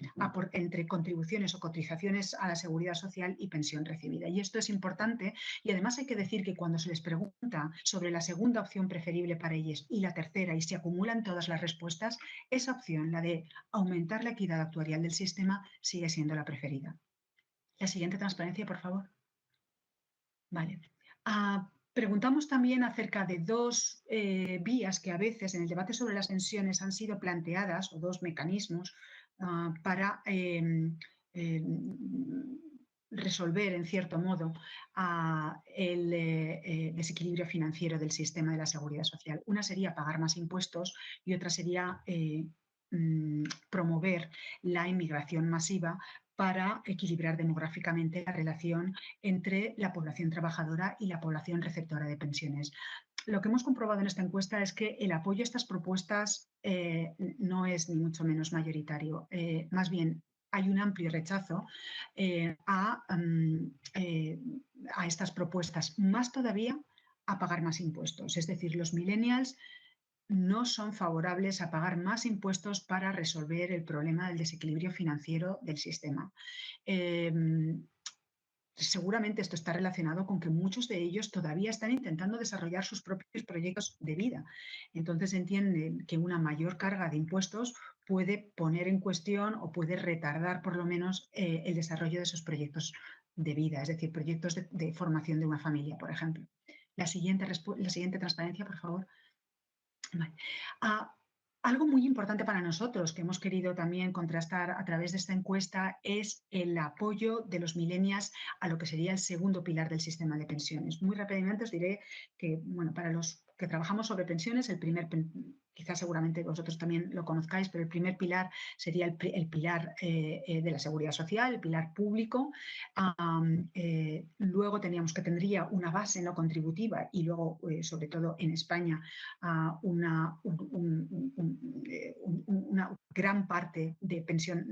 contribuciones o cotizaciones a la seguridad social y pensión recibida. Y esto es importante, y además hay que decir que cuando se les pregunta sobre la segunda opción preferible para ellos y la tercera, y se acumulan todas las respuestas, esa opción, la de aumentar la equidad actuarial del sistema, sigue siendo la preferida. La siguiente transparencia, por favor. Vale. Preguntamos también acerca de dos vías que a veces en el debate sobre las pensiones han sido planteadas, o dos mecanismos para resolver, en cierto modo, el desequilibrio financiero del sistema de la seguridad social. Una sería pagar más impuestos y otra sería promover la inmigración masiva para equilibrar demográficamente la relación entre la población trabajadora y la población receptora de pensiones. Lo que hemos comprobado en esta encuesta es que el apoyo a estas propuestas no es ni mucho menos mayoritario. Más bien, hay un amplio rechazo a estas propuestas, más todavía a pagar más impuestos. Es decir, los millennials no son favorables a pagar más impuestos para resolver el problema del desequilibrio financiero del sistema. Seguramente esto está relacionado con que muchos de ellos todavía están intentando desarrollar sus propios proyectos de vida. Entonces entienden que una mayor carga de impuestos puede poner en cuestión o puede retardar por lo menos el desarrollo de esos proyectos de vida, es decir, proyectos de formación de una familia, por ejemplo. La siguiente transparencia, por favor. Vale. Algo muy importante para nosotros que hemos querido también contrastar a través de esta encuesta es el apoyo de los millennials a lo que sería el segundo pilar del sistema de pensiones. Muy rápidamente os diré que, bueno, para los que trabajamos sobre pensiones, el primer quizás seguramente vosotros también lo conozcáis, pero el primer pilar sería el pilar de la seguridad social, el pilar público. Luego tendría una base no contributiva y luego, sobre todo en España, una gran parte de pensión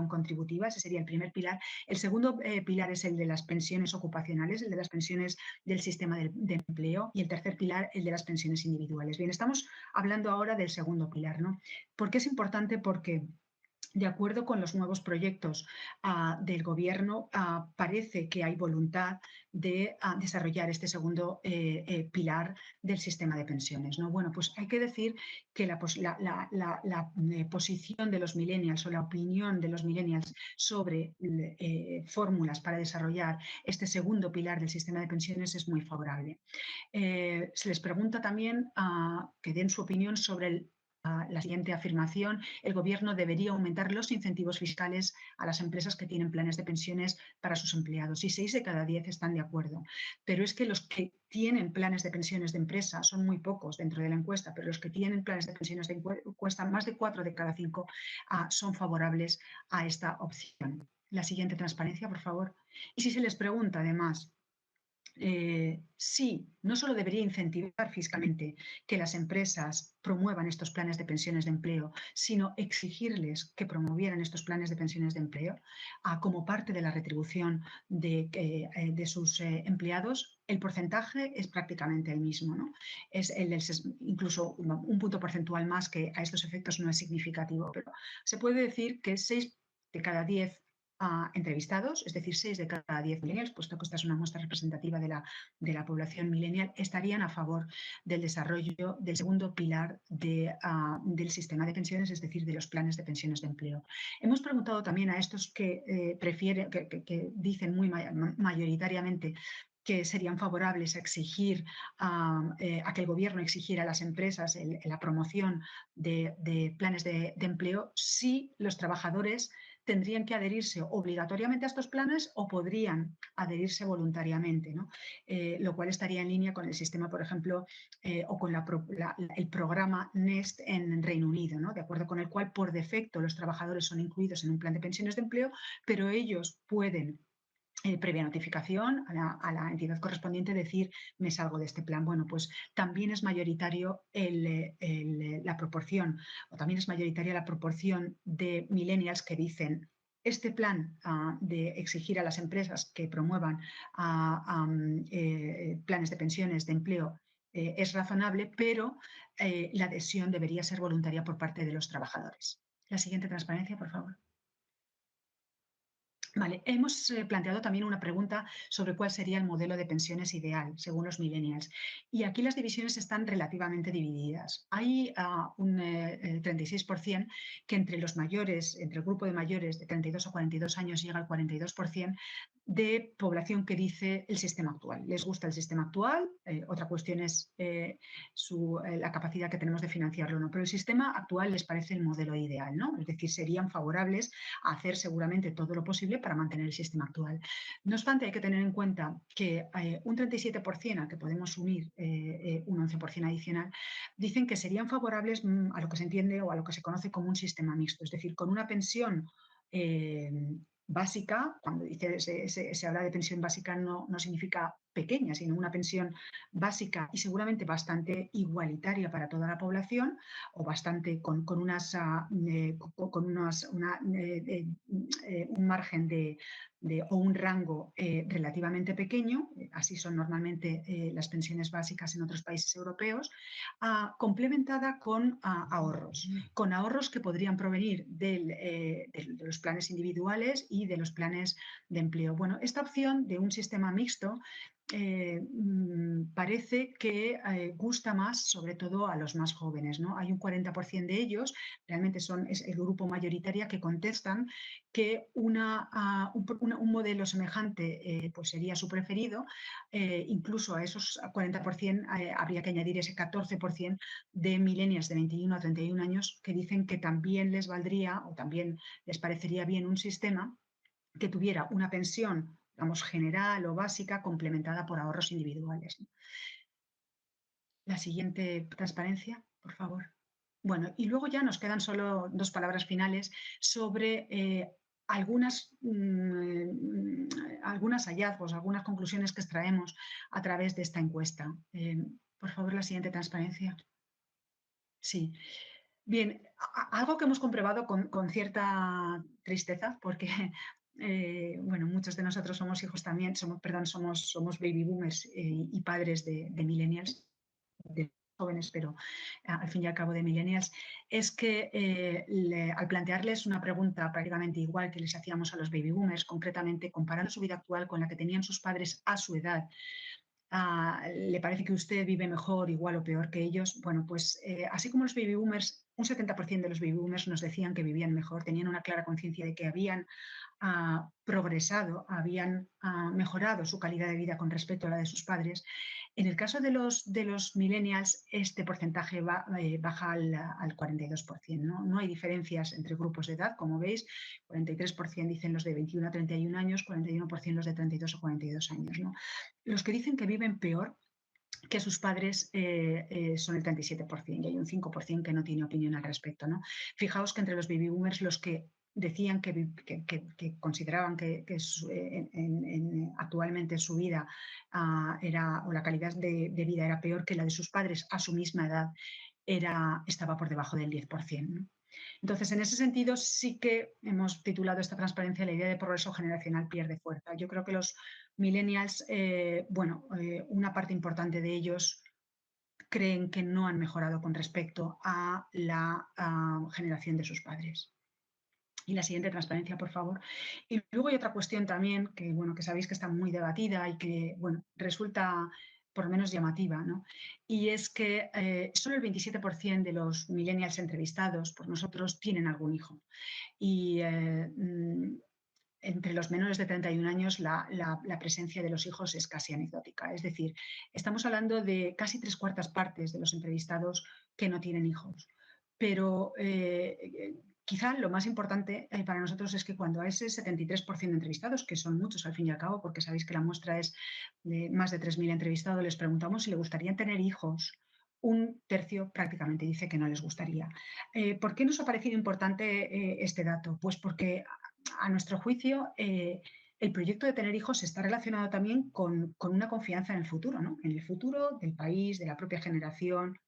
contributiva. Ese sería el primer pilar. El segundo pilar es el de las pensiones ocupacionales, el de las pensiones del sistema de empleo, y el tercer pilar, el de las pensiones individuales. Bien, estamos hablando ahora del segundo pilar, ¿no? ¿Por qué es importante? Porque de acuerdo con los nuevos proyectos del Gobierno, parece que hay voluntad de desarrollar este segundo pilar del sistema de pensiones, ¿no? Bueno, pues hay que decir que la posición de los millennials o la opinión de los millennials sobre fórmulas para desarrollar este segundo pilar del sistema de pensiones es muy favorable. Se les pregunta también que den su opinión sobre la siguiente afirmación: el Gobierno debería aumentar los incentivos fiscales a las empresas que tienen planes de pensiones para sus empleados. Y 6 de cada 10 están de acuerdo. Pero es que los que tienen planes de pensiones de empresa son muy pocos dentro de la encuesta, pero los que tienen planes de pensiones de encuesta, más de 4 de cada 5 son favorables a esta opción. La siguiente transparencia, por favor. Y si se les pregunta, además, sí, no solo debería incentivar fiscalmente que las empresas promuevan estos planes de pensiones de empleo, sino exigirles que promovieran estos planes de pensiones de empleo como parte de la retribución de sus empleados. El porcentaje es prácticamente el mismo, ¿no? Incluso un punto porcentual más, que a estos efectos no es significativo, pero se puede decir que 6 de cada 10 entrevistados, es decir, 6 de cada 10 millennials, puesto que esta es una muestra representativa de la población millennial, estarían a favor del desarrollo del segundo pilar del sistema de pensiones, es decir, de los planes de pensiones de empleo. Hemos preguntado también a estos que prefieren, que dicen muy mayoritariamente que serían favorables a exigir a que el Gobierno exigiera a las empresas la promoción de planes de empleo, si los trabajadores tendrían que adherirse obligatoriamente a estos planes o podrían adherirse voluntariamente, ¿no? Lo cual estaría en línea con el sistema, por ejemplo, o con el programa NEST en Reino Unido, ¿no? De acuerdo con el cual, por defecto, los trabajadores son incluidos en un plan de pensiones de empleo, pero ellos pueden, previa notificación a la entidad correspondiente, decir: me salgo de este plan. Bueno, pues también es mayoritario la proporción, o también es mayoritaria la proporción de millennials que dicen: este plan de exigir a las empresas que promuevan planes de pensiones de empleo es razonable, pero la adhesión debería ser voluntaria por parte de los trabajadores. La siguiente transparencia, por favor. Vale, hemos planteado también una pregunta sobre cuál sería el modelo de pensiones ideal, según los millennials. Y aquí las divisiones están relativamente divididas. Hay un 36% que entre los mayores, entre el grupo de mayores de 32 a 42 años, llega al 42% de población que dice el sistema actual. Les gusta el sistema actual, otra cuestión es la capacidad que tenemos de financiarlo o no, pero el sistema actual les parece el modelo ideal, ¿no? Es decir, serían favorables a hacer seguramente todo lo posible para mantener el sistema actual. No obstante, hay que tener en cuenta que un 37%, al que podemos unir un 11% adicional, dicen que serían favorables a lo que se entiende o a lo que se conoce como un sistema mixto, es decir, con una pensión básica. Cuando se habla de pensión básica, no significa pequeña, sino una pensión básica y seguramente bastante igualitaria para toda la población, o bastante con un margen o un rango relativamente pequeño. Así son normalmente las pensiones básicas en otros países europeos, complementada con ahorros que podrían provenir de los planes individuales y de los planes de empleo. Bueno, esta opción de un sistema mixto parece que gusta más, sobre todo a los más jóvenes, ¿no? Hay un 40% de ellos, realmente es el grupo mayoritario, que contestan que un modelo semejante pues sería su preferido. Incluso a esos 40% habría que añadir ese 14% de millennials de 21 a 31 años que dicen que también les valdría o también les parecería bien un sistema que tuviera una pensión, digamos, general o básica, complementada por ahorros individuales. La siguiente transparencia, por favor. Bueno, y luego ya nos quedan solo 2 palabras finales sobre algunos hallazgos, algunas conclusiones que extraemos a través de esta encuesta. Por favor, la siguiente transparencia. Sí. Bien, algo que hemos comprobado con cierta tristeza, porque bueno, muchos de nosotros somos hijos también, somos baby boomers y padres de millennials, de jóvenes, pero al fin y al cabo de millennials, es que al plantearles una pregunta prácticamente igual que les hacíamos a los baby boomers, concretamente comparando su vida actual con la que tenían sus padres a su edad, ¿le parece que usted vive mejor, igual o peor que ellos? Bueno, pues así como los baby boomers, un 70% de los baby boomers nos decían que vivían mejor, tenían una clara conciencia de que habían progresado, habían mejorado su calidad de vida con respecto a la de sus padres. En el caso de los millennials, este porcentaje baja al 42%. No hay diferencias entre grupos de edad, como veis, 43% dicen los de 21 a 31 años, 41% los de 32 a 42 años. ¿No? Los que dicen que viven peor que sus padres son el 37% y hay un 5% que no tiene opinión al respecto. ¿No? Fijaos que entre los baby boomers los que decían que consideraban que actualmente su vida o la calidad de vida era peor que la de sus padres a su misma edad, estaba por debajo del 10%. ¿No? Entonces, en ese sentido, sí que hemos titulado esta transparencia la idea de progreso generacional pierde fuerza. Yo creo que los millennials, una parte importante de ellos creen que no han mejorado con respecto a la generación de sus padres. Y la siguiente transparencia, por favor. Y luego hay otra cuestión también que sabéis que está muy debatida y que resulta por lo menos llamativa, ¿no? Y es que solo el 27% de los millennials entrevistados por nosotros tienen algún hijo. Y entre los menores de 31 años la presencia de los hijos es casi anecdótica. Es decir, estamos hablando de casi 3/4 de los entrevistados que no tienen hijos. Pero quizá lo más importante para nosotros es que cuando a ese 73% de entrevistados, que son muchos al fin y al cabo, porque sabéis que la muestra es de más de 3.000 entrevistados, les preguntamos si les gustaría tener hijos, un tercio prácticamente dice que no les gustaría. ¿Por qué nos ha parecido importante este dato? Pues porque a nuestro juicio el proyecto de tener hijos está relacionado también con una confianza en el futuro, ¿no? En el futuro del país, de la propia generación,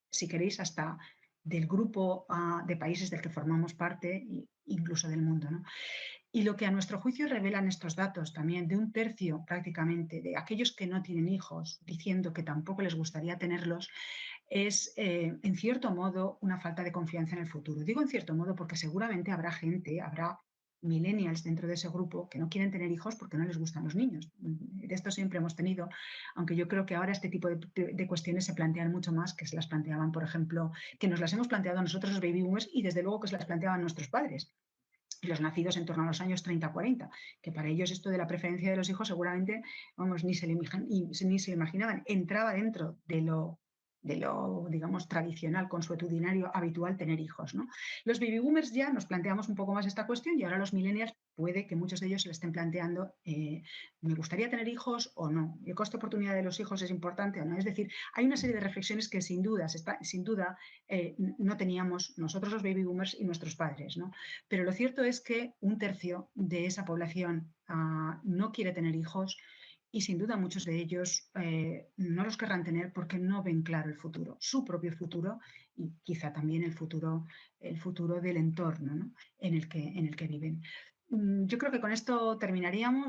si queréis, hasta del grupo de países del que formamos parte, incluso del mundo. ¿No? Y lo que a nuestro juicio revelan estos datos también, de un tercio prácticamente de aquellos que no tienen hijos, diciendo que tampoco les gustaría tenerlos, es en cierto modo una falta de confianza en el futuro. Digo en cierto modo porque seguramente habrá millennials dentro de ese grupo que no quieren tener hijos porque no les gustan los niños. De esto siempre hemos tenido, aunque yo creo que ahora este tipo de cuestiones se plantean mucho más que se las planteaban, por ejemplo, que nos las hemos planteado nosotros los baby boomers y desde luego que se las planteaban nuestros padres, los nacidos en torno a los años 30-40, que para ellos esto de la preferencia de los hijos seguramente, ni se lo imaginaban, entraba dentro de lo digamos, tradicional, consuetudinario, habitual tener hijos. ¿No? Los baby boomers ya nos planteamos un poco más esta cuestión y ahora los millennials puede que muchos de ellos se le estén planteando ¿me gustaría tener hijos o no? ¿El coste-oportunidad de los hijos es importante o no? Es decir, hay una serie de reflexiones que sin duda no teníamos nosotros los baby boomers y nuestros padres. ¿No? Pero lo cierto es que un tercio de esa población no quiere tener hijos y sin duda muchos de ellos no los querrán tener porque no ven claro el futuro, su propio futuro y quizá también el futuro del entorno, ¿no? en el que viven. Yo creo que con esto terminaríamos.